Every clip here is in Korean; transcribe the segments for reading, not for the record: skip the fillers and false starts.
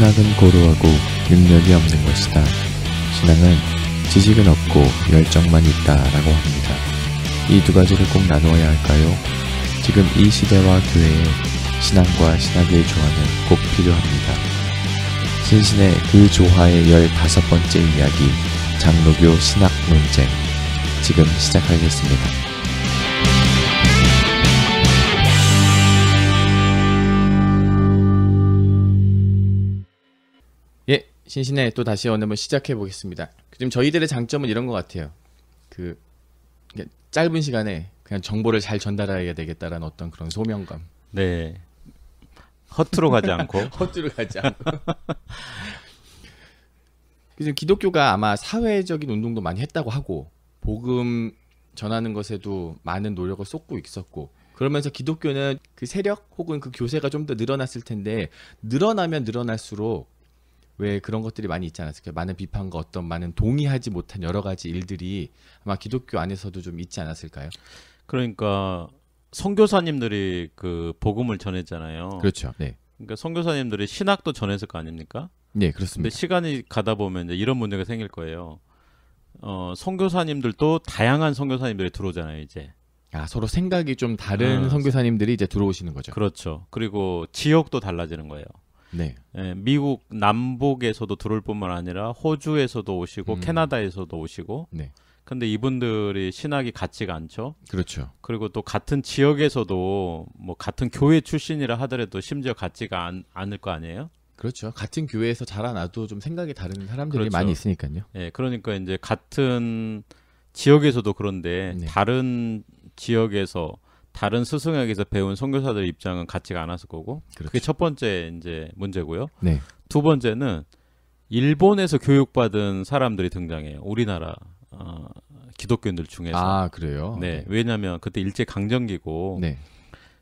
신학은 고루하고 능력이 없는 것이다. 신앙은 지식은 없고 열정만 있다라고 합니다. 이 두 가지를 꼭 나누어야 할까요? 지금 이 시대와 교회에 신앙과 신학의 조화는 꼭 필요합니다. 신신의 그 조화의 15번째 이야기, 장로교 신학 논쟁, 지금 시작하겠습니다. 예, 신신의 또 다시 오늘 한번 시작해 보겠습니다. 지금 저희들의 장점은 이런 것 같아요. 짧은 시간에 그냥 정보를 잘 전달해야 되겠다라는 어떤 그런 소명감. 네. 허투루 가지 않고. 허투루 가지 않고. 지금 기독교가 아마 사회적인 운동도 많이 했다고 하고 복음 전하는 것에도 많은 노력을 쏟고 있었고, 그러면서 기독교는 그 세력 혹은 그 교세가 좀 더 늘어났을 텐데, 늘어나면 늘어날수록 왜 그런 것들이 많이 있지 않았을까요? 많은 비판과 어떤 많은 동의하지 못한 여러 가지 일들이 아마 기독교 안에서도 좀 있지 않았을까요? 그러니까 선교사님들이 그 복음을 전했잖아요. 그렇죠. 네. 그러니까 선교사님들이 신학도 전했을 거 아닙니까? 네, 그렇습니다. 근데 시간이 가다 보면 이제 이런 문제가 생길 거예요. 선교사님들도 다양한 선교사님들이 들어오잖아요, 이제. 서로 생각이 좀 다른 선교사님들이 이제 들어오시는 거죠. 그렇죠. 그리고 지역도 달라지는 거예요. 네. 예, 미국 남북에서도 들어올 뿐만 아니라 호주에서도 오시고 캐나다에서도 오시고. 네. 근데 이분들이 신학이 같지가 않죠. 그렇죠. 그리고 또 같은 지역에서도 뭐 같은 교회 출신이라 하더라도 심지어 같지가 않을 거 아니에요. 그렇죠. 같은 교회에서 자라나도 좀 생각이 다른 사람들이 그렇죠. 많이 있으니까요. 예, 그러니까 이제 같은 지역에서도 그런데 네. 다른 지역에서 다른 스승에게서 배운 선교사들 입장은 같지가 않았을 거고. 그렇죠. 그게 첫 번째 이제 문제고요. 네. 두 번째는 일본에서 교육받은 사람들이 등장해요. 우리나라 기독교인들 중에서. 그래요? 네. 네. 왜냐하면 그때 일제 강점기고. 네.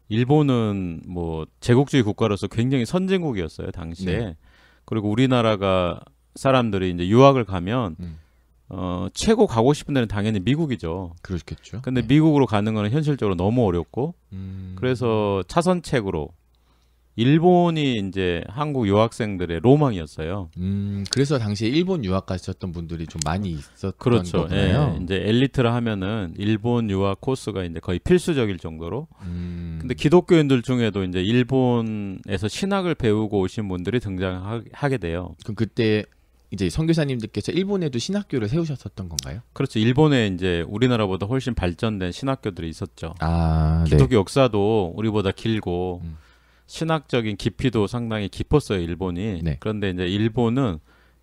일본은 뭐 제국주의 국가로서 굉장히 선진국이었어요, 당시에. 네. 그리고 우리나라가 사람들이 이제 유학을 가면 최고 가고 싶은 데는 당연히 미국이죠. 그렇겠죠. 근데 네. 미국으로 가는 거는 현실적으로 너무 어렵고, 그래서 차선책으로 일본이 이제 한국 유학생들의 로망이었어요. 그래서 당시에 일본 유학 가셨던 분들이 좀 많이 있었던 그렇죠. 거잖아요. 예, 이제 엘리트라 하면은 일본 유학 코스가 이제 거의 필수적일 정도로. 근데 기독교인들 중에도 이제 일본에서 신학을 배우고 오신 분들이 등장하게 돼요. 그럼 그때 이제 선교사님들께서 일본에도 신학교를 세우셨었던 건가요? 그렇죠. 일본에 이제 우리나라보다 훨씬 발전된 신학교들이 있었죠. 네. 기독교 역사도 우리보다 길고 신학적인 깊이도 상당히 깊었어요, 일본이. 네. 그런데 이제 일본은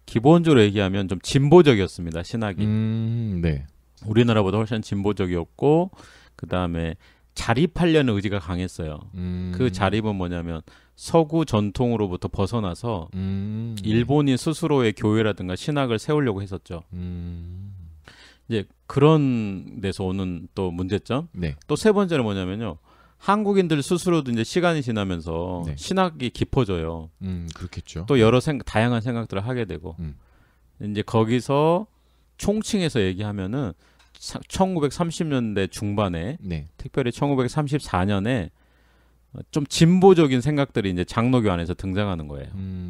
기본적으로 얘기하면 좀 진보적이었습니다, 신학이. 네. 우리나라보다 훨씬 진보적이었고, 그 다음에 자립하려는 의지가 강했어요. 그 자립은 뭐냐면 서구 전통으로부터 벗어나서 일본이 스스로의 교회라든가 신학을 세우려고 했었죠. 이제 그런 데서 오는 또 문제점. 네. 또 세 번째는 뭐냐면요. 한국인들 스스로도 이제 시간이 지나면서 네. 신학이 깊어져요. 그렇겠죠. 또 여러 다양한 생각들을 하게 되고, 이제 거기서 총칭해서 얘기하면은 1930년대 중반에, 네. 특별히 1934년에 좀 진보적인 생각들이 이제 장로교 안에서 등장하는 거예요.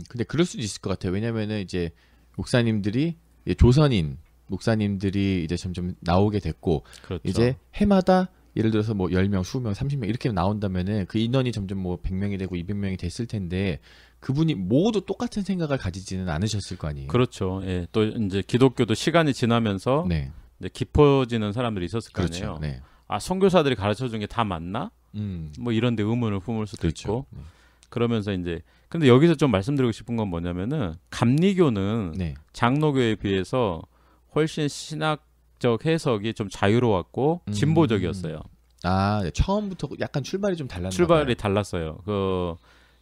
근데 그럴 수도 있을 것 같아요. 왜냐면은 이제 목사님들이 조선인 목사님들이 이제 점점 나오게 됐고, 그렇죠. 이제 해마다 예를 들어서 뭐 10명, 20명, 30명 이렇게 나온다면은 그 인원이 점점 뭐 100명이 되고 200명이 됐을 텐데, 그분이 모두 똑같은 생각을 가지지는 않으셨을 거 아니에요. 그렇죠. 예. 또 이제 기독교도 시간이 지나면서 네. 이제 깊어지는 사람들이 있었을 거 그렇죠. 아니에요. 네. 선교사들이 가르쳐 준 게 다 맞나? 뭐 이런 데 의문을 품을 수도 그렇죠. 있고. 네. 그러면서 이제 근데 여기서 좀 말씀드리고 싶은 건 뭐냐면은 감리교는 네. 장로교에 비해서 훨씬 신학적 해석이 좀 자유로웠고 진보적이었어요. 네. 처음부터 약간 출발이 좀 달랐나 출발이 봐요. 달랐어요.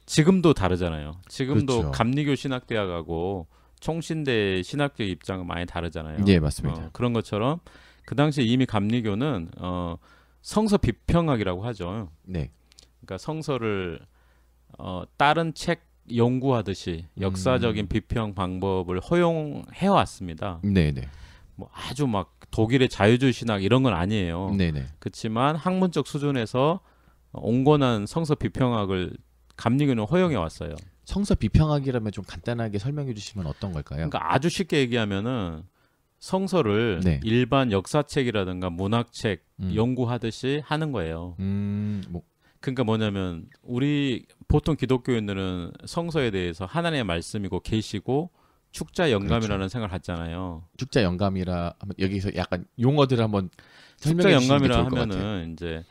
지금도 다르잖아요. 지금도 그렇죠. 감리교 신학대학하고 총신대 신학적 입장은 많이 다르잖아요. 네, 맞습니다. 그런 것처럼 그 당시에 이미 감리교는 성서 비평학이라고 하죠. 네. 그러니까 성서를 다른 책 연구하듯이 역사적인 비평 방법을 허용해 왔습니다. 네네. 뭐 아주 막 독일의 자유주의 신학 이런 건 아니에요. 네네. 그렇지만 학문적 수준에서 온건한 성서 비평학을 감리교는 허용해 왔어요. 성서 비평학이라면 좀 간단하게 설명해 주시면 어떤 걸까요? 그러니까 아주 쉽게 얘기하면은 성서를 네. 일반 역사책이라든가 문학책 연구하듯이 하는 거예요. 뭐. 그러니까 뭐냐면 우리 보통 기독교인들은 성서에 대해서 하나님의 말씀이고 계시고 축자 영감이라는 그렇죠. 생각을 하잖아요. 축자 영감이라 하면 여기서 약간 용어들 한번 축자 설명해 주시는 게 영감이라 좋을 것 같아요. 하면은 이제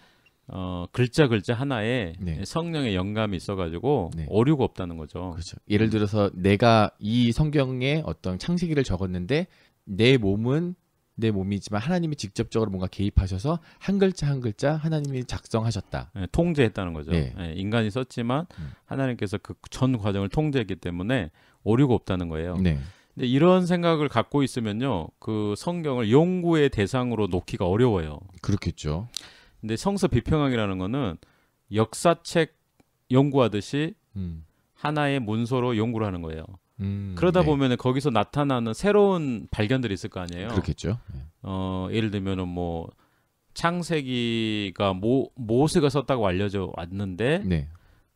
글자 하나에 네. 성령의 영감이 있어가지고 네. 오류가 없다는 거죠. 그렇죠. 예를 들어서 내가 이 성경에 어떤 창세기를 적었는데 내 몸이지만 하나님이 직접적으로 뭔가 개입하셔서 한 글자 한 글자 하나님이 작성하셨다. 네, 통제했다는 거죠. 네. 네, 인간이 썼지만 하나님께서 그 전 과정을 통제했기 때문에 오류가 없다는 거예요. 네. 근데 이런 생각을 갖고 있으면요, 그 성경을 연구의 대상으로 놓기가 어려워요. 그렇겠죠. 근데 성서 비평학이라는 거는 역사책 연구하듯이 하나의 문서로 연구를 하는 거예요. 그러다 네. 보면 거기서 나타나는 새로운 발견들이 있을 거 아니에요. 그렇겠죠. 네. 예를 들면은 뭐 창세기가 모세가 썼다고 알려져 왔는데, 네.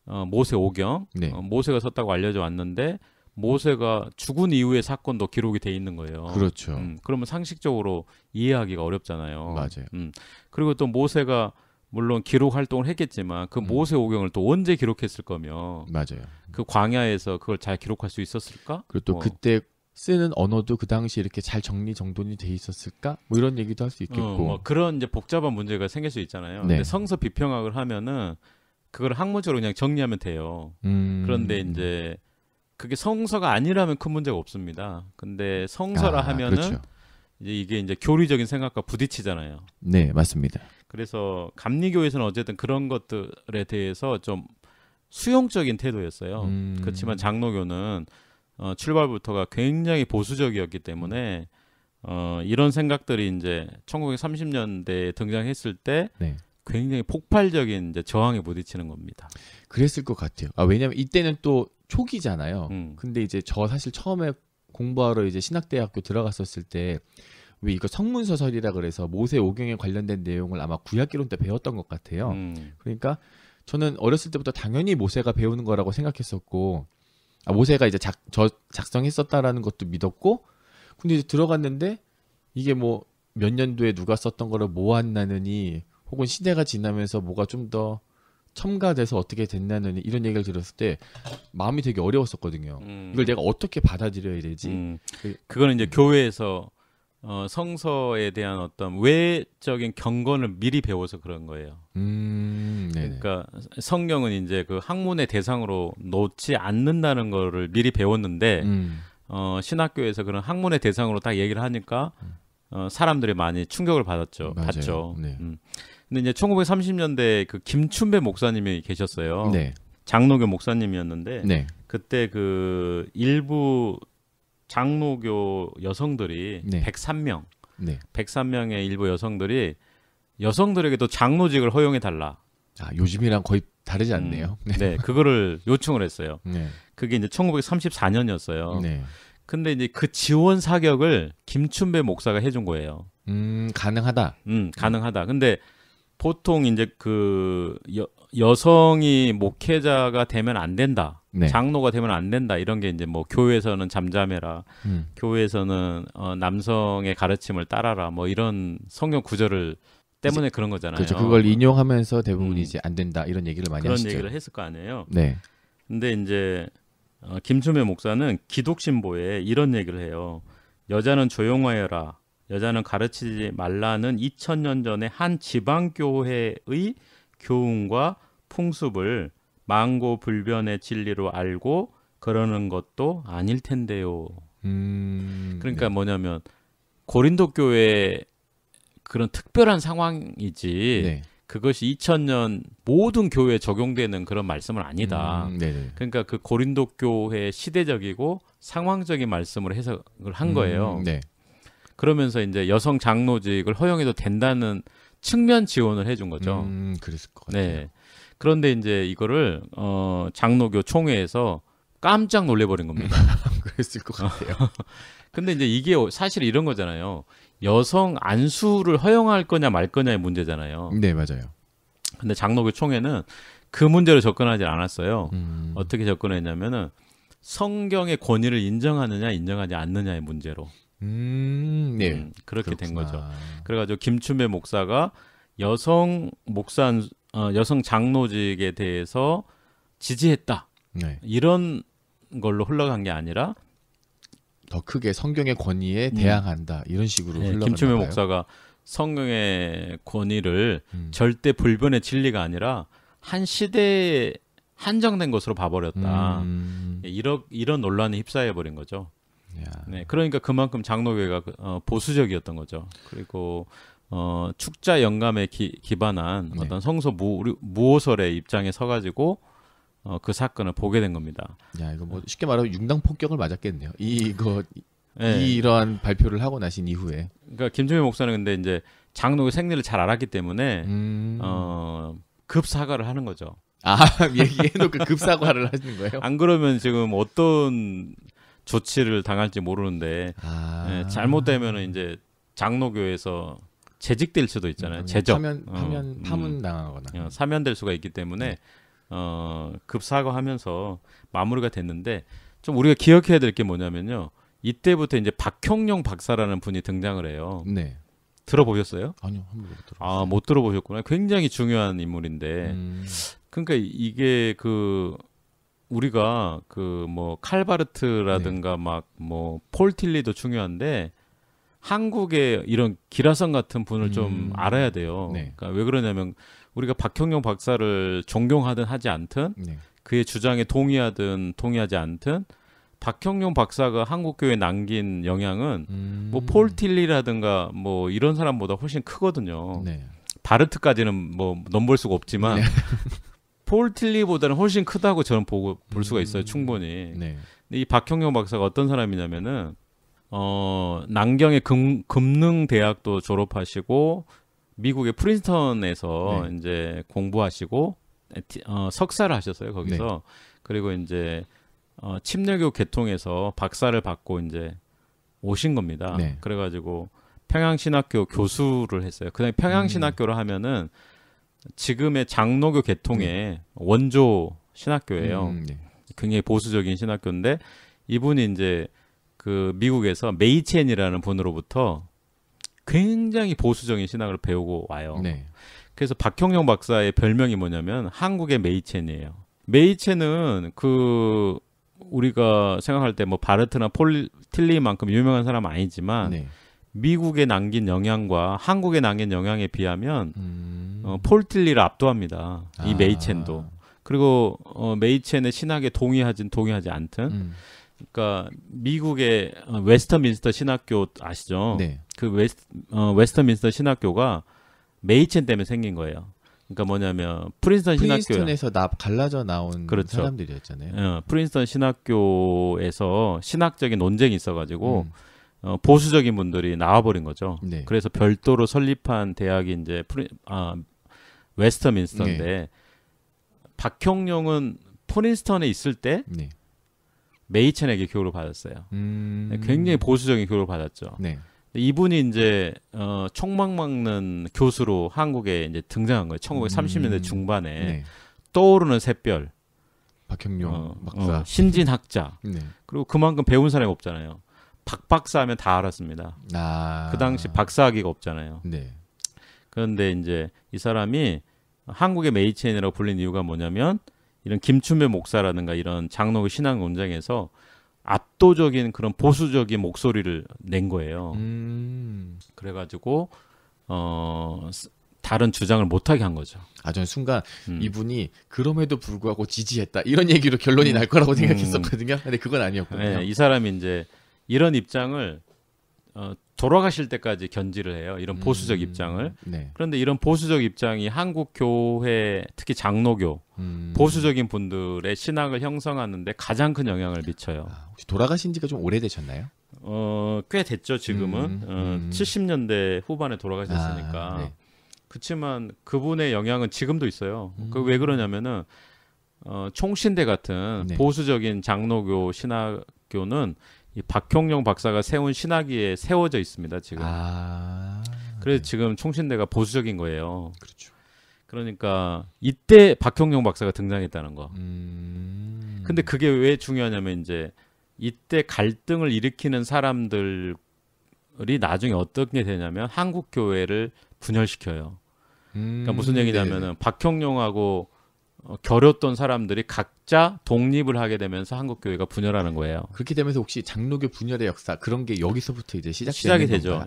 모세오경, 네. 모세가 썼다고 알려져 왔는데 모세가 죽은 이후의 사건도 기록이 돼 있는 거예요. 그렇죠. 그러면 상식적으로 이해하기가 어렵잖아요. 맞아요. 그리고 또 모세가 물론 기록 활동을 했겠지만 그 모세오경을 또 언제 기록했을 거며 맞아요. 그 광야에서 그걸 잘 기록할 수 있었을까? 그리고 또 그때 쓰는 언어도 그 당시 이렇게 잘 정리정돈이 돼 있었을까? 뭐 이런 얘기도 할 수 있겠고. 뭐 그런 이제 복잡한 문제가 생길 수 있잖아요. 네. 근데 성서 비평학을 하면은 그걸 학문적으로 그냥 정리하면 돼요. 그런데 이제 그게 성서가 아니라면 큰 문제가 없습니다. 근데 성서라 하면은 그렇죠. 이게 이제 교리적인 생각과 부딪히잖아요. 네, 맞습니다. 그래서 감리교에서는 어쨌든 그런 것들에 대해서 좀 수용적인 태도였어요. 그렇지만 장로교는 출발부터가 굉장히 보수적이었기 때문에 이런 생각들이 이제 1930년대에 등장했을 때 네. 굉장히 폭발적인 이제 저항에 부딪히는 겁니다. 그랬을 것 같아요. 왜냐면 이때는 또 초기잖아요. 근데 이제 저 사실 처음에 공부하러 이제 신학대학교 들어갔었을 때 왜 이거 성문서설이라 그래서 모세오경에 관련된 내용을 아마 구약기론 때 배웠던 것 같아요. 그러니까 저는 어렸을 때부터 당연히 모세가 배우는 거라고 생각했었고, 모세가 이제 작성했었다라는 것도 믿었고, 근데 이제 들어갔는데 이게 뭐 몇 년도에 누가 썼던 거를 모았나느니, 혹은 시대가 지나면서 뭐가 좀 더 첨가돼서 어떻게 됐나느니 이런 얘기를 들었을 때 마음이 되게 어려웠었거든요. 이걸 내가 어떻게 받아들여야 되지? 그거는 이제 교회에서 성서에 대한 어떤 외적인 경건을 미리 배워서 그런 거예요. 그러니까 성경은 이제 그 학문의 대상으로 놓지 않는다는 거를 미리 배웠는데 신학교에서 그런 학문의 대상으로 딱 얘기를 하니까 사람들이 많이 충격을 받았죠. 맞아요. 받죠. 네. 근데 이제 1930년대 그 김춘배 목사님이 계셨어요. 네. 장로교 목사님이었는데 네. 그때 그 일부 장로교 여성들이 네. 103명, 네. 103명의 일부 여성들에게도 장로직을 허용해 달라. 요즘이랑 거의 다르지 않네요. 네, 그거를 요청을 했어요. 네. 그게 이제 1934년이었어요. 네. 근데 이제 그 지원 사격을 김춘배 목사가 해준 거예요. 가능하다. 가능하다. 근데 보통 이제 그 여성이 목회자가 되면 안 된다. 네. 장로가 되면 안 된다. 이런 게 이제 뭐 교회에서는 잠잠해라. 교회에서는 남성의 가르침을 따라라. 뭐 이런 성경 구절을 때문에 그런 거잖아요. 그렇죠. 그걸 인용하면서 대부분 이제 안 된다 이런 얘기를 많이 그런 하시죠. 얘기를 했을 거 아니에요. 네. 근데 이제 김춘배 목사는 기독신보에 이런 얘기를 해요. 여자는 조용하여라. 여자는 가르치지 말라는 2000년 전에 한 지방교회의 교훈과 풍습을 망고불변의 진리로 알고 그러는 것도 아닐 텐데요. 그러니까 네. 뭐냐면 고린도 교회 그런 특별한 상황이지 네. 그것이 2000년 모든 교회에 적용되는 그런 말씀은 아니다. 네네. 그러니까 그 고린도 교회의 시대적이고 상황적인 말씀으로 해석을 한 거예요. 네. 그러면서 이제 여성 장로직을 허용해도 된다는 측면 지원을 해준 거죠. 그랬을 것 같아요. 네. 그런데 이제 이거를 장로교 총회에서 깜짝 놀래버린 겁니다. 그랬을 것 같아요. 근데 이제 이게 사실 이런 거잖아요. 여성 안수를 허용할 거냐 말 거냐의 문제잖아요. 네, 맞아요. 근데 장로교 총회는 그 문제로 접근하지 않았어요. 어떻게 접근했냐면은 성경의 권위를 인정하느냐 인정하지 않느냐의 문제로. 네. 그렇게 그렇구나. 된 거죠. 그래가지고 김춘배 목사가 여성 여성 장로직에 대해서 지지했다. 네. 이런 걸로 흘러간 게 아니라 더 크게 성경의 권위에 대항한다 이런 식으로 흘러갔나 김춘배 봐요. 목사가 성경의 권위를 절대 불변의 진리가 아니라 한 시대에 한정된 것으로 봐버렸다. 이런 논란에 휩싸여 버린 거죠. 야. 네, 그러니까 그만큼 장로교회가 보수적이었던 거죠. 그리고 축자 영감에 기반한 네. 어떤 성서 무호설의 입장에 서가지고 그 사건을 보게 된 겁니다. 야, 이거 뭐 쉽게 말하면 융당 폭격을 맞았겠네요. 네. 이러한 발표를 하고 나신 이후에. 그러니까 김종희 목사는 근데 이제 장로교 생리를 잘 알았기 때문에 급 사과를 하는 거죠. 아, 얘기해놓고 급사과를 하시는 거예요? 안 그러면 지금 어떤 조치를 당할지 모르는데 잘못되면은 이제 장로교에서 재직될 수도 있잖아요. 제적 파문 당하거나 사면될 수가 있기 때문에 급 사과하면서 마무리가 됐는데 좀 우리가 기억해야 될 게 뭐냐면요. 이때부터 이제 박형룡 박사라는 분이 등장을 해요. 네. 들어보셨어요? 아니요, 한 번도 못 들어봤어요. 아, 못 들어보셨구나. 굉장히 중요한 인물인데. 그러니까 이게 우리가 뭐 칼바르트라든가 막 뭐 폴틸리도 중요한데 한국의 이런 기라성 같은 분을 좀 알아야 돼요. 네. 그러니까 왜 그러냐면 우리가 박형룡 박사를 존경하든 하지 않든 네. 그의 주장에 동의하든 동의하지 않든 박형룡 박사가 한국교회에 남긴 영향은 뭐 폴틸리라든가 뭐 이런 사람보다 훨씬 크거든요. 네. 바르트까지는 뭐 넘볼 수가 없지만 네. 폴틸리보다는 훨씬 크다고 저는 볼 수가 있어요. 충분히. 네. 근데 이 박형룡 박사가 어떤 사람이냐면은 남경의 금능대학도 졸업하시고 미국의 프린스턴에서 네. 이제 공부하시고 석사를 하셨어요. 거기서. 네. 그리고 이제 침례교 계통에서 박사를 받고 이제 오신 겁니다. 네. 그래가지고 평양신학교 교수를 했어요. 그다음에 평양신학교를 하면은 지금의 장로교 계통의 원조 신학교예요. 네. 굉장히 보수적인 신학교인데 이분이 이제 그 미국에서 메이첸이라는 분으로부터 굉장히 보수적인 신학을 배우고 와요. 네. 그래서 박형룡 박사의 별명이 뭐냐면 한국의 메이첸이에요. 메이첸은 우리가 생각할 때 뭐 바르트나 폴틸리만큼 유명한 사람은 아니지만 네. 미국에 남긴 영향과 한국에 남긴 영향에 비하면 폴틸리를 압도합니다. 이 메이첸도. 그리고 메이첸의 신학에 동의하지 않든 그러니까 미국의 웨스터민스터 신학교 아시죠? 네. 그 웨스터민스터 신학교가 메이첸 때문에 생긴 거예요. 그러니까 뭐냐면 프린스턴에서 갈라져 나온 그렇죠. 사람들이었잖아요. 프린스턴 신학교에서 신학적인 논쟁이 있어가지고 보수적인 분들이 나와버린 거죠. 네. 그래서 별도로 설립한 대학이 이제 웨스터민스터인데 네. 박형룡은 프린스턴에 있을 때 네. 메이첸에게 교육을 받았어요. 굉장히 보수적인 교육을 받았죠. 네. 이분이 이제 총망 막는 교수로 한국에 이제 등장한 거예요. 1930년대 중반에 네. 떠오르는 샛별, 박형룡 박사, 신진학자. 네. 그리고 그만큼 배운 사람이 없잖아요. 박박사 하면 다 알았습니다. 그 당시 박사학위가 없잖아요. 네. 그런데 이제 이 사람이 한국의 메이첸이라고 불린 이유가 뭐냐면 이런 김춘배 목사라든가 이런 장로교 신학 논쟁에서 압도적인 그런 보수적인 목소리를 낸 거예요. 그래가지고 다른 주장을 못하게 한 거죠. 저는 순간 이분이 그럼에도 불구하고 지지했다 이런 얘기로 결론이 날 거라고 생각했었거든요. 근데 그건 아니었군요. 네, 이 사람이 이제 이런 입장을 돌아가실 때까지 견지를 해요. 이런 보수적 입장을. 네. 그런데 이런 보수적 입장이 한국 교회, 특히 장로교, 보수적인 분들의 신학을 형성하는데 가장 큰 영향을 미쳐요. 혹시 돌아가신 지가 좀 오래되셨나요? 꽤 됐죠. 지금은 70년대 후반에 돌아가셨으니까. 네. 그렇지만 그분의 영향은 지금도 있어요. 왜 그러냐면은 총신대 같은 네. 보수적인 장로교 신학교는 이 박형룡 박사가 세운 신학위에 세워져 있습니다. 지금. 그래서 지금 총신대가 보수적인 거예요. 그렇죠. 그러니까 이때 박형룡 박사가 등장했다는 거. 근데 그게 왜 중요하냐면 이제 이때 갈등을 일으키는 사람들이 나중에 어떤 게 되냐면 한국 교회를 분열시켜요. 그러니까 무슨 얘기냐면은 박형룡하고 겨뤘던 사람들이 각자 독립을 하게 되면서 한국 교회가 분열하는 거예요. 그렇게 되면서 혹시 장로교 분열의 역사 그런 게 여기서부터 이제 시작이 되죠.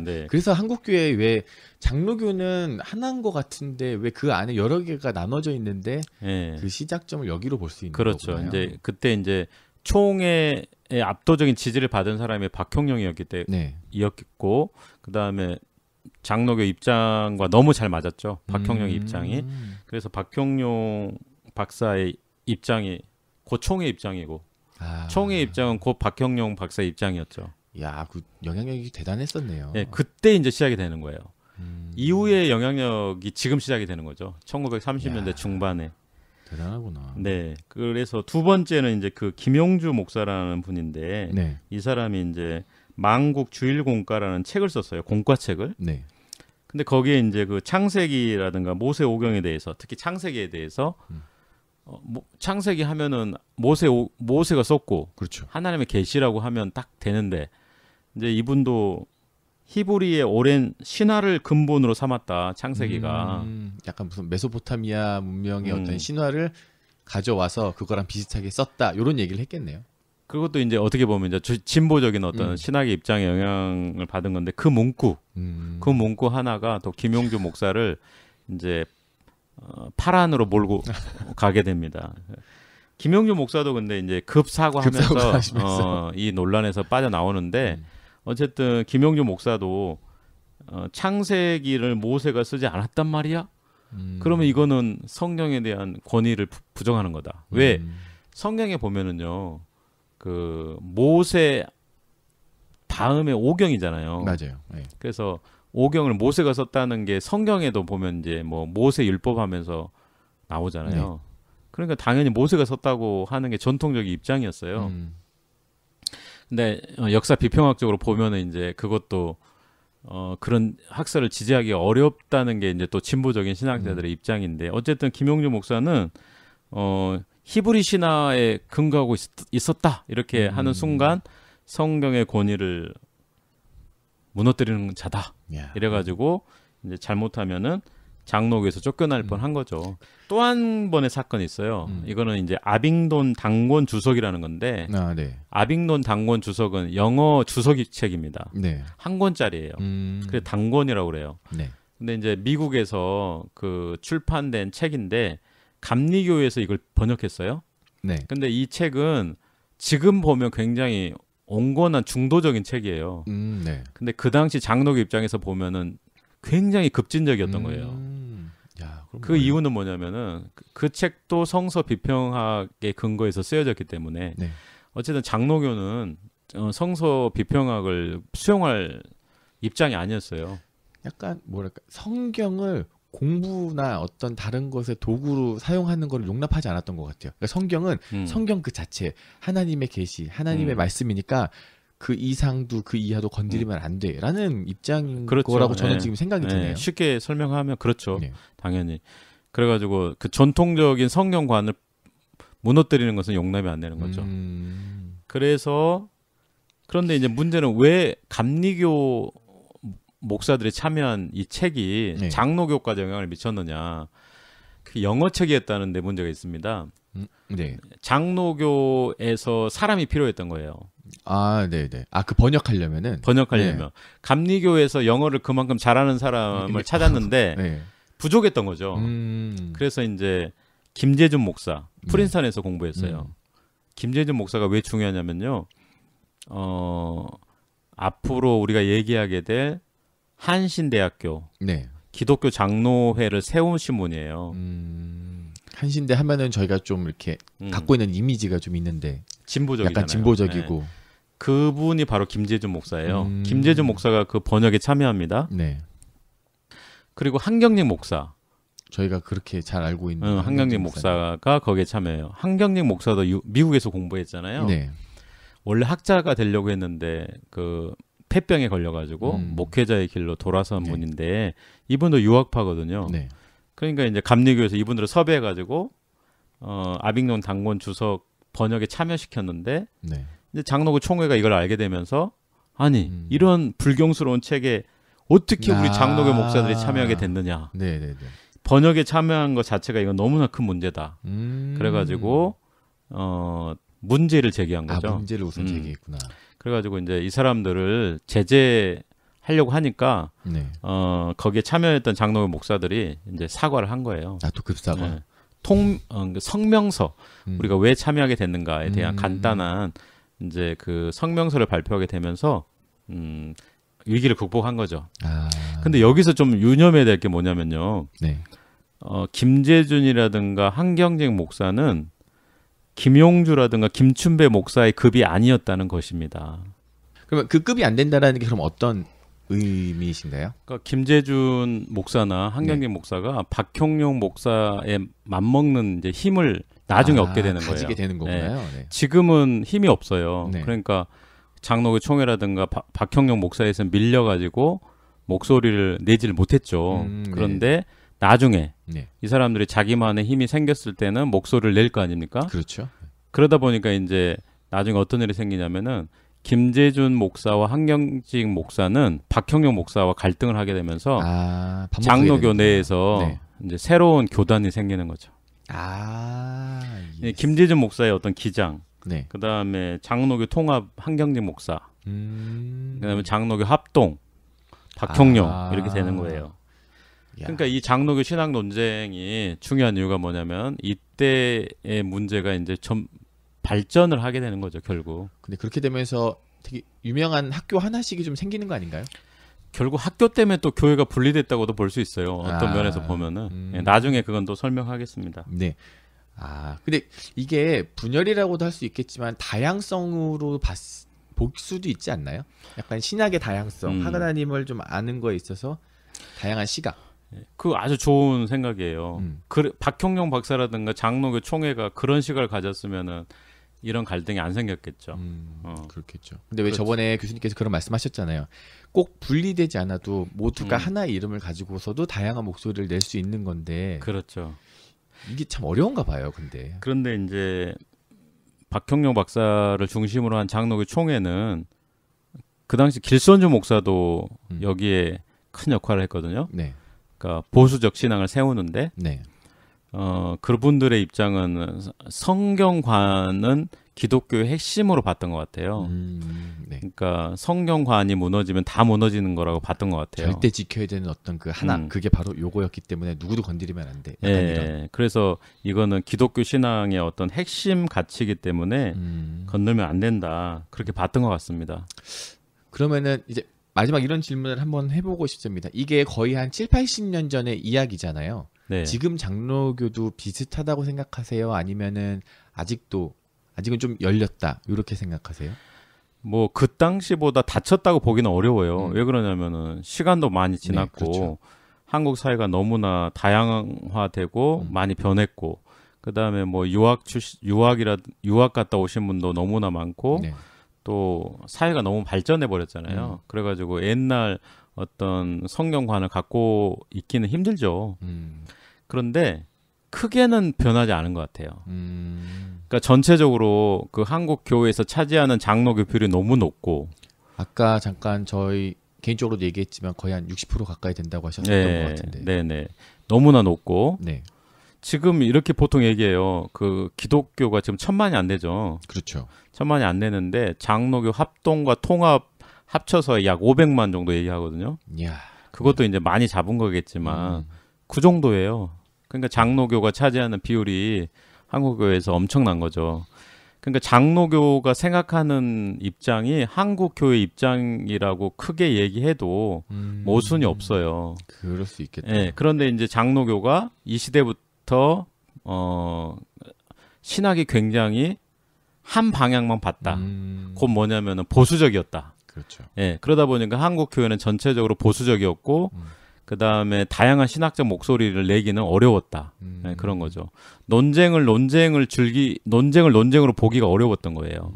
네. 그래서 한국 교회 왜 장로교는 하나인 것 같은데 왜 그 안에 여러 개가 나눠져 있는데 그 시작점을 여기로 볼 수 있는 그렇죠. 거구나요. 이제 그때 이제 총회의 압도적인 지지를 받은 사람이 박형룡이었기 때문에 이었고 그다음에 장로교 입장과 너무 잘 맞았죠. 박형룡 입장이. 그래서 박형룡 박사의 입장이 곧 총회 입장이고 총회 입장은 곧 박형룡 박사 입장이었죠. 야, 그 영향력이 대단했었네요. 네, 그때 이제 시작이 되는 거예요. 이후의 영향력이 지금 시작이 되는 거죠. 1930년대 중반에. 대단하구나. 네. 그래서 두 번째는 이제 그 김용주 목사라는 분인데 이 사람이 이제 망국 주일공과라는 책을 썼어요. 공과책을. 네. 근데 거기에 이제 그 창세기라든가 모세오경에 대해서 특히 창세기에 대해서 창세기 하면은 모세가 썼고 그렇죠. 하나님의 계시라고 하면 딱 되는데 이제 이분도 히브리의 오랜 신화를 근본으로 삼았다. 창세기가 약간 무슨 메소포타미아 문명의 어떤 신화를 가져와서 그거랑 비슷하게 썼다. 이런 얘기를 했겠네요. 그것도 이제 어떻게 보면 이제 진보적인 어떤 신학의 입장에 영향을 받은 건데 그 문구 하나가 또 김용주 목사를 이제 파란으로 몰고 가게 됩니다. 김용주 목사도 근데 이제 급사과하면서 이 논란에서 빠져나오는데 어쨌든 김용주 목사도 창세기를 모세가 쓰지 않았단 말이야? 그러면 이거는 성경에 대한 권위를 부정하는 거다. 왜? 성경에 보면은요. 그 모세 다음에 오경이잖아요. 맞아요. 네. 그래서 오경을 모세가 썼다는 게 성경에도 보면 이제 뭐 모세 율법 하면서 나오잖아요. 네. 그러니까 당연히 모세가 썼다고 하는 게 전통적인 입장이었어요. 근데 역사 비평학적으로 보면은 이제 그것도 그런 학설을 지지하기 어렵다는 게 이제 또 진보적인 신학자들의 입장인데 어쨌든 김용주 목사는 히브리 신화에 근거하고 있었다 이렇게 하는 순간 성경의 권위를 무너뜨리는 자다. 이래가지고 이제 잘못하면은 장로교에서 쫓겨날 뻔한 거죠. 또 한 번의 사건이 있어요. 이거는 이제 아빙돈 당권 주석이라는 건데 아빙돈 당권 주석은 영어 주석이 책입니다. 한 권짜리예요. 그래서 당권이라고 그래요. 근데 이제 미국에서 그 출판된 책인데 감리교에서 이걸 번역했어요. 근데 이 책은 지금 보면 굉장히 온건한 중도적인 책이에요. 근데 그 당시 장로교 입장에서 보면은 굉장히 급진적이었던 거예요. 그 이유는 뭐냐면은 그 책도 성서 비평학의 근거에서 쓰여졌기 때문에 어쨌든 장로교는 성서 비평학을 수용할 입장이 아니었어요. 약간 뭐랄까 성경을 공부나 어떤 다른 것의 도구로 사용하는 것을 용납하지 않았던 것 같아요. 그러니까 성경은 성경 그 자체 하나님의 계시, 하나님의 말씀이니까 그 이상도 그 이하도 건드리면 안 돼라는 입장인 거라고 저는 지금 생각이 드네요. 쉽게 설명하면 그렇죠. 당연히. 그래가지고 그 전통적인 성경관을 무너뜨리는 것은 용납이 안 되는 거죠. 그래서 그런데 이제 문제는 왜 감리교 목사들이 참여한 이 책이 장로교까지 영향을 미쳤느냐. 그 영어 책이었다는데 문제가 있습니다. 장로교에서 사람이 필요했던 거예요. 그 번역하려면 감리교에서 영어를 그만큼 잘하는 사람을 찾았는데 부족했던 거죠. 그래서 이제 김재준 목사 프린스턴에서 공부했어요. 김재준 목사가 왜 중요하냐면요. 앞으로 우리가 얘기하게 될 한신대학교 기독교 장로회를 세우신 분이에요. 한신대 하면은 저희가 좀 이렇게 갖고 있는 이미지가 좀 있는데 진보적이잖아요. 약간 진보적이고 그분이 바로 김재준 목사예요. 김재준 목사가 그 번역에 참여합니다. 그리고 한경직 목사 저희가 그렇게 잘 알고 있는 한경직 목사가 거기에 참여해요. 한경직 목사도 미국에서 공부했잖아요. 원래 학자가 되려고 했는데 그 폐병에 걸려가지고 목회자의 길로 돌아선 분인데 이분도 유학파거든요. 그러니까 이제 감리교에서 이분들을 섭외해가지고 아빅논 당본 주석 번역에 참여시켰는데 네. 이제 장로교 총회가 이걸 알게 되면서 아니 이런 불경스러운 책에 어떻게 우리 장로교 목사들이 참여하게 됐느냐. 네네네. 번역에 참여한 것 자체가 이건 너무나 큰 문제다. 그래가지고 문제를 제기한 거죠. 문제를 우선 제기했구나. 그래가지고 이제 이 사람들을 제재하려고 하니까 네. 거기에 참여했던 장로교 목사들이 이제 사과를 한 거예요. 또 급사과. 네. 성명서 우리가 왜 참여하게 됐는가에 대한 간단한 이제 그 성명서를 발표하게 되면서 위기를 극복한 거죠. 근데 여기서 좀 유념해야 될 게 뭐냐면요. 네. 김재준이라든가 한경직 목사는 김용주라든가 김춘배 목사의 급이 아니었다는 것입니다. 그러면 그 급이 안 된다라는 게 그럼 어떤 의미이신가요? 그러니까 김재준 목사나 한경직 목사가 박형룡 목사에 맞먹는 이제 힘을 나중에 얻게 되는 거예요. 가지게 되는 거구나요. 네. 지금은 힘이 없어요. 네. 그러니까 장로교 총회라든가 박형룡 목사에서 밀려가지고 목소리를 내지를 못했죠. 그런데 나중에 이 사람들이 자기만의 힘이 생겼을 때는 목소리를 낼 거 아닙니까? 그렇죠. 그러다 보니까 이제 나중에 어떤 일이 생기냐면은 김재준 목사와 한경직 목사는 박형룡 목사와 갈등을 하게 되면서 장로교 내에서 이제 새로운 교단이 생기는 거죠. 김재준 목사의 어떤 기장, 그다음에 장로교 통합 한경직 목사, 그다음에 장로교 합동 박형룡 이렇게 되는 거예요. 그러니까 이 장로교 신학 논쟁이 중요한 이유가 뭐냐면 이때의 문제가 이제 좀 발전을 하게 되는 거죠, 결국. 근데 그렇게 되면서 되게 유명한 학교 하나씩이 좀 생기는 거 아닌가요? 결국 학교 때문에 또 교회가 분리됐다고도 볼 수 있어요. 어떤 면에서 보면은. 나중에 그건 또 설명하겠습니다. 네. 근데 이게 분열이라고도 할 수 있겠지만 다양성으로 볼 수도 있지 않나요? 약간 신학의 다양성, 하나님을 좀 아는 거에 있어서 다양한 시각. 그 아주 좋은 생각이에요. 박형룡 박사라든가 장로교 총회가 그런 시각을 가졌으면은 이런 갈등이 안 생겼겠죠. 그렇겠죠. 근데 왜 저번에 교수님께서 그런 말씀하셨잖아요. 꼭 분리되지 않아도 모두가 하나의 이름을 가지고서도 다양한 목소리를 낼 수 있는 건데. 그렇죠. 이게 참 어려운가 봐요. 그런데 이제 박형룡 박사를 중심으로 한 장로교 총회는 그 당시 길선주 목사도 여기에 큰 역할을 했거든요. 네. 그러니까 보수적 신앙을 세우는데 그분들의 입장은 성경관은 기독교의 핵심으로 봤던 것 같아요. 그러니까 성경관이 무너지면 다 무너지는 거라고 봤던 것 같아요. 절대 지켜야 되는 어떤 그 하나 그게 바로 요거였기 때문에 누구도 건드리면 안 돼. 예, 그래서 이거는 기독교 신앙의 어떤 핵심 가치이기 때문에 건들면 안 된다. 그렇게 봤던 것 같습니다. 그러면은 이제 마지막 이런 질문을 한번 해보고 싶습니다. 이게 거의 한 7, 80년 전의 이야기잖아요. 네. 지금 장로교도 비슷하다고 생각하세요? 아니면은 아직은 좀 열렸다 이렇게 생각하세요? 뭐 그 당시보다 닫혔다고 보기는 어려워요. 왜 그러냐면은 시간도 많이 지났고 그렇죠. 한국 사회가 너무나 다양화되고 많이 변했고 그다음에 뭐 유학 갔다 오신 분도 너무나 많고 또 사회가 너무 발전해 버렸잖아요. 그래가지고 옛날 어떤 성경관을 갖고 있기는 힘들죠. 그런데 크게는 변하지 않은 것 같아요. 그러니까 전체적으로 그 한국 교회에서 차지하는 장로교 비율이 너무 높고 아까 잠깐 저희 개인적으로도 얘기했지만 거의 한 60% 가까이 된다고 하셨던 것 같은데. 네네. 너무나 높고 네. 지금 이렇게 보통 얘기해요. 그 기독교가 지금 1000만이 안 되죠. 그렇죠. 1000만이 안 되는데 장로교 합동과 통합 합쳐서 약 500만 정도 얘기하거든요. 이야. 그것도 이제 많이 잡은 거겠지만 그 정도예요. 그러니까 장로교가 차지하는 비율이 한국교회에서 엄청난 거죠. 그러니까 장로교가 생각하는 입장이 한국교회 입장이라고 크게 얘기해도 모순이 없어요. 그럴 수 있겠다. 네, 그런데 이제 장로교가 이 시대부터 신학이 굉장히 한 방향만 봤다. 그건 뭐냐면은 보수적이었다. 그렇죠. 예, 그러다 보니까 한국 교회는 전체적으로 보수적이었고 그 다음에 다양한 신학적 목소리를 내기는 어려웠다. 네, 그런 거죠. 논쟁을 논쟁으로 보기가 어려웠던 거예요.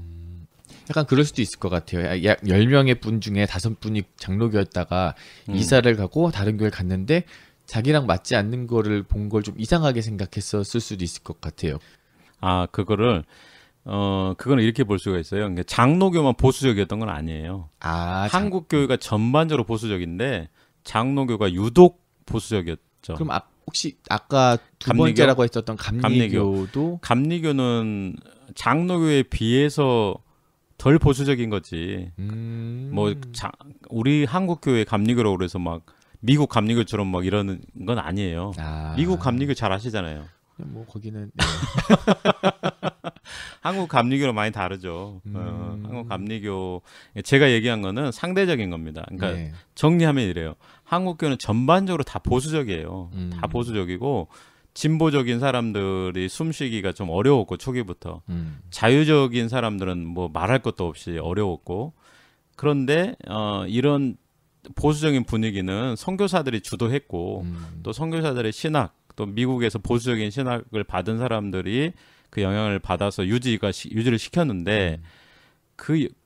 약간 그럴 수도 있을 것 같아요. 약 10명의 분 중에 5분이 장로교였다가 이사를 가고 다른 교회를 갔는데 자기랑 맞지 않는 거를 본 걸 좀 이상하게 생각했었을 수도 있을 것 같아요. 아, 그거는 이렇게 볼 수가 있어요. 그러니까 장로교만 보수적이었던 건 아니에요. 한국 교회가 전반적으로 보수적인데 장로교가 유독 보수적이었죠. 그럼 혹시 아까 두 번째라고 했었던 감리교도? 감리교는 장로교에 비해서 덜 보수적인 거지. 뭐 우리 한국 교회 감리교라고 그래서 막 미국 감리교처럼 막 이러는 건 아니에요. 미국 감리교 잘 아시잖아요. 뭐 거기는 네. 한국 감리교랑 많이 다르죠. 한국 감리교 제가 얘기한 거는 상대적인 겁니다. 그러니까 네. 정리하면 이래요. 한국교는 전반적으로 다 보수적이에요. 다 보수적이고 진보적인 사람들이 숨쉬기가 좀 어려웠고 초기부터 자유적인 사람들은 뭐 말할 것도 없이 어려웠고 그런데 이런 보수적인 분위기는 선교사들이 주도했고 또 선교사들의 신학 또 미국에서 보수적인 신학을 받은 사람들이 그 영향을 받아서 유지를 시켰는데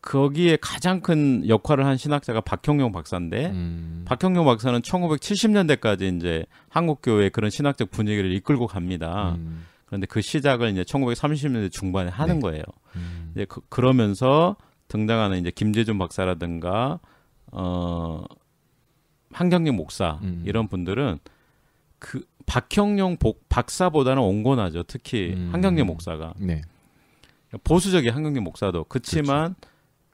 거기에 가장 큰 역할을 한 신학자가 박형용 박사인데 박형용 박사는 1970년대까지 이제 한국 교회의 그런 신학적 분위기를 이끌고 갑니다. 그런데 그 시작을 이제 1930년대 중반에 하는 거예요. 이제 그러면서 등장하는 이제 김재준 박사라든가 한경림 목사 이런 분들은 그 박형용 박사보다는 온건하죠. 특히 한경림 목사가. 네. 보수적인 한경림 목사도 그렇지만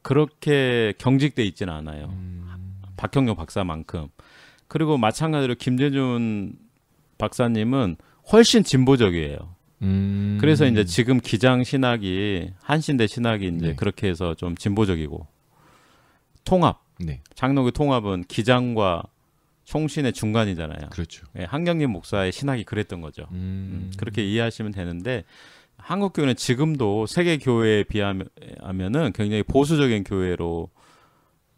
그렇게 경직돼 있지는 않아요. 박형용 박사만큼. 그리고 마찬가지로 김재준 박사님은 훨씬 진보적이에요. 그래서 이제 지금 기장 신학이 한신대 신학이 이제 네. 그렇게 해서 좀 진보적이고 통합. 네. 장로교 통합은 기장과 총신의 중간이잖아요. 그렇죠. 예, 한경림 목사의 신학이 그랬던 거죠. 그렇게 이해하시면 되는데 한국 교회는 지금도 세계 교회에 비하면은 굉장히 보수적인 교회로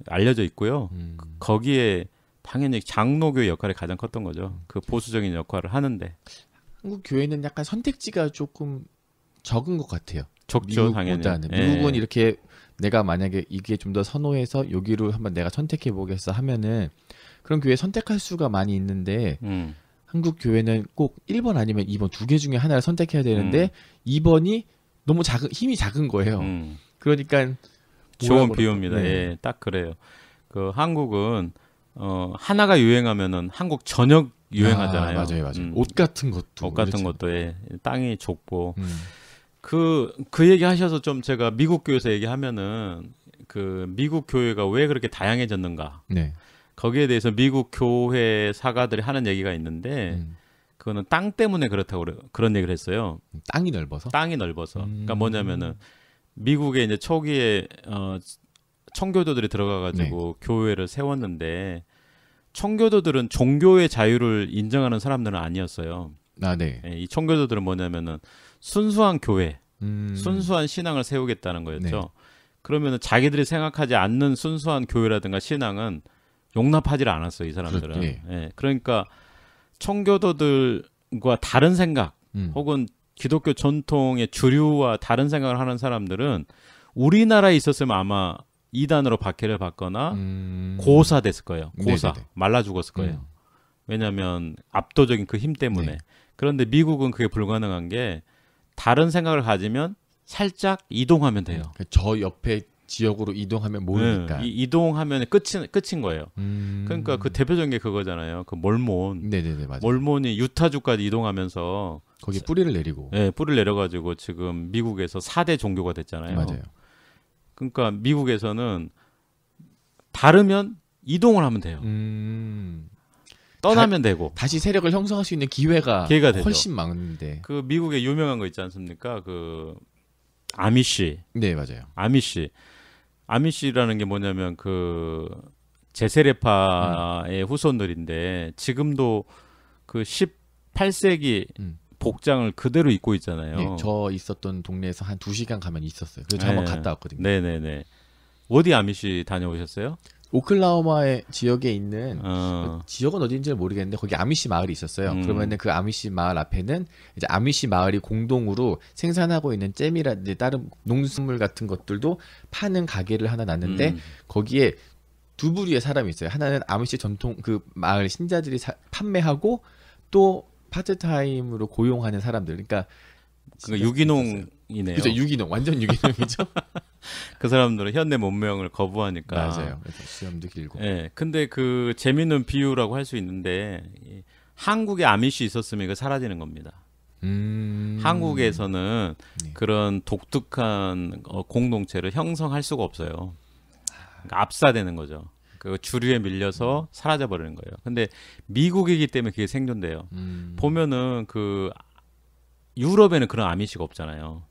알려져 있고요. 거기에 당연히 장로교의 역할이 가장 컸던 거죠. 그 보수적인 역할을 하는데 한국 교회는 약간 선택지가 조금 적은 것 같아요. 적죠, 당연히. 미국은 이렇게 내가 만약에 이게 좀 더 선호해서 여기로 한번 내가 선택해 보겠어 하면은 그런 교회 선택할 수가 많이 있는데 한국 교회는 꼭 1번 아니면 2번 두 개 중에 하나를 선택해야 되는데 2번이 너무 힘이 작은 거예요. 그러니까 좋은 비유입니다. 네. 예, 딱 그래요. 그 한국은 하나가 유행하면은 한국 전역 유행하잖아요. 맞아요. 옷 같은 것도. 옷 같은 것도 예, 땅이 좁고 그 얘기 하셔서 좀 제가 미국 교회에서 얘기하면은 그 미국 교회가 왜 그렇게 다양해졌는가. 네. 거기에 대해서 미국 교회 사가들이 하는 얘기가 있는데 그거는 땅 때문에 그렇다고 그런 얘기를 했어요. 땅이 넓어서? 땅이 넓어서. 그러니까 뭐냐면은 미국에 이제 초기에 청교도들이 들어가가지고 네. 교회를 세웠는데 청교도들은 종교의 자유를 인정하는 사람들은 아니었어요. 네. 이 청교도들은 뭐냐면은 순수한 교회, 순수한 신앙을 세우겠다는 거였죠. 네. 그러면은 자기들이 생각하지 않는 순수한 교회라든가 신앙은 용납하지 않았어요, 이 사람들은. 예. 그러니까 청교도들과 다른 생각 혹은 기독교 전통의 주류와 다른 생각을 하는 사람들은 우리나라에 있었으면 아마 이단으로 박해를 받거나 고사됐을 거예요. 고사. 네네네. 말라 죽었을 거예요. 왜냐하면 압도적인 그 힘 때문에. 네. 그런데 미국은 그게 불가능한 게 다른 생각을 가지면 살짝 이동하면 돼요. 저 옆에 지역으로 이동하면 모르니까. 이동하면 끝인 거예요. 그러니까 그 대표적인 게 그거잖아요. 그 몰몬. 네네네, 맞아요. 몰몬이 유타주까지 이동하면서 거기 뿌리를 내리고. 네, 뿌리를 내려가지고 지금 미국에서 4대 종교가 됐잖아요. 맞아요. 그러니까 미국에서는 다르면 이동을 하면 돼요. 떠나면 되고 다시 세력을 형성할 수 있는 기회가 훨씬 많은데. 그 미국에 유명한 거 있지 않습니까? 그 아미시. 네, 맞아요. 아미시라는 게 뭐냐면 그 제세례파의 후손들인데 지금도 그 18세기 복장을 그대로 입고 있잖아요. 네, 저 있었던 동네에서 한 2시간 가면 있었어요. 그래서 한번 갔다 왔거든요. 네네네. 어디 아미시 다녀오셨어요? 오클라호마의 지역에 있는 지역은 어딘지 모르겠는데 거기 아미시 마을이 있었어요. 그러면은 그 아미시 마을 앞에는 이제 아미시 마을이 공동으로 생산하고 있는 잼이라든지 다른 농수물 같은 것들도 파는 가게를 하나 놨는데 거기에 두 부류의 사람이 있어요. 하나는 아미시 전통 그 마을 신자들이 판매하고 또 파트타임으로 고용하는 사람들. 그러니까 유기농이네요. 그죠, 유기농, 완전 유기농이죠. 그 사람들은 현대 문명을 거부하니까. 맞아요. 그래서 수염도 길고. 네, 근데 그 재밌는 비유라고 할 수 있는데 한국에 아미시 있었으면 이거 사라지는 겁니다. 한국에서는 네. 그런 독특한 공동체를 형성할 수가 없어요. 그러니까 압사되는 거죠. 그 주류에 밀려서 사라져 버리는 거예요. 근데 미국이기 때문에 그게 생존돼요. 보면은 그 유럽에는 그런 아미시가 없잖아요.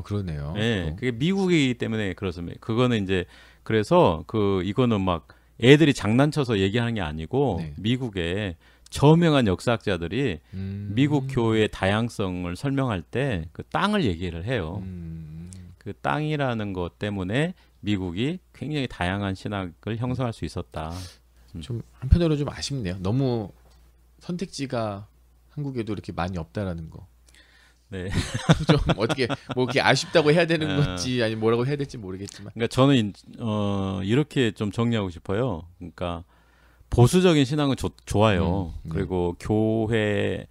그러네요. 네, 그게 미국이기 때문에 그렇습니다. 그거는 이제 그래서 그 이거는 막 애들이 장난쳐서 얘기하는 게 아니고 네. 미국에 저명한 역사학자들이 미국 교회의 다양성을 설명할 때 그 땅을 얘기를 해요. 그 땅이라는 것 때문에 미국이 굉장히 다양한 신학을 형성할 수 있었다. 좀 한편으로 좀 아쉽네요. 너무 선택지가 한국에도 이렇게 많이 없다라는 거. 네. 좀 어떻게 뭐 이렇게 아쉽다고 해야 되는 건지 아니면 뭐라고 해야 될지 모르겠지만. 그러니까 저는 이렇게 좀 정리하고 싶어요. 그러니까 보수적인 신앙은 좋아요. 그리고 교회에서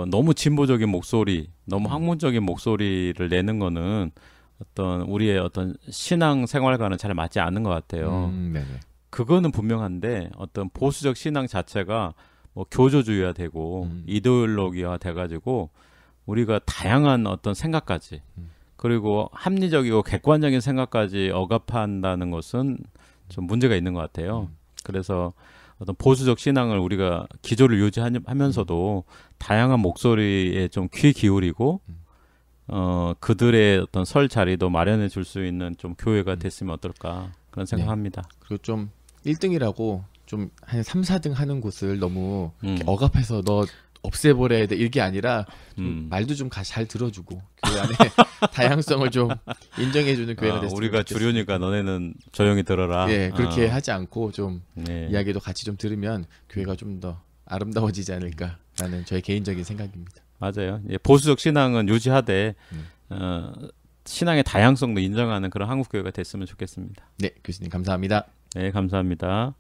너무 진보적인 목소리, 너무 학문적인 목소리를 내는 거는 어떤 우리의 어떤 신앙 생활과는 잘 맞지 않는 것 같아요. 네네. 그거는 분명한데 어떤 보수적 신앙 자체가 뭐 교조주의화되고 이데올로기화 돼가지고 우리가 다양한 어떤 생각까지 그리고 합리적이고 객관적인 생각까지 억압한다는 것은 좀 문제가 있는 것 같아요. 그래서 어떤 보수적 신앙을 우리가 기조를 유지하면서도 다양한 목소리에 좀 귀 기울이고 그들의 어떤 설 자리도 마련해 줄 수 있는 좀 교회가 됐으면 어떨까 그런 생각합니다. 네. 그리고 좀 1등이라고 좀 한 3, 4등 하는 곳을 너무 억압해서 너 없애버려야 돼 이게 아니라 좀 말도 좀 잘 들어주고 교회 안에 다양성을 좀 인정해주는 교회가 됐으면 우리가 좋겠습니다. 주류니까 너네는 조용히 들어라. 예, 그렇게 하지 않고 좀 네. 이야기도 같이 좀 들으면 교회가 좀 더 아름다워지지 않을까라는 저의 개인적인 생각입니다. 맞아요. 보수적 신앙은 유지하되 신앙의 다양성도 인정하는 그런 한국 교회가 됐으면 좋겠습니다. 네, 교수님 감사합니다. 네, 감사합니다.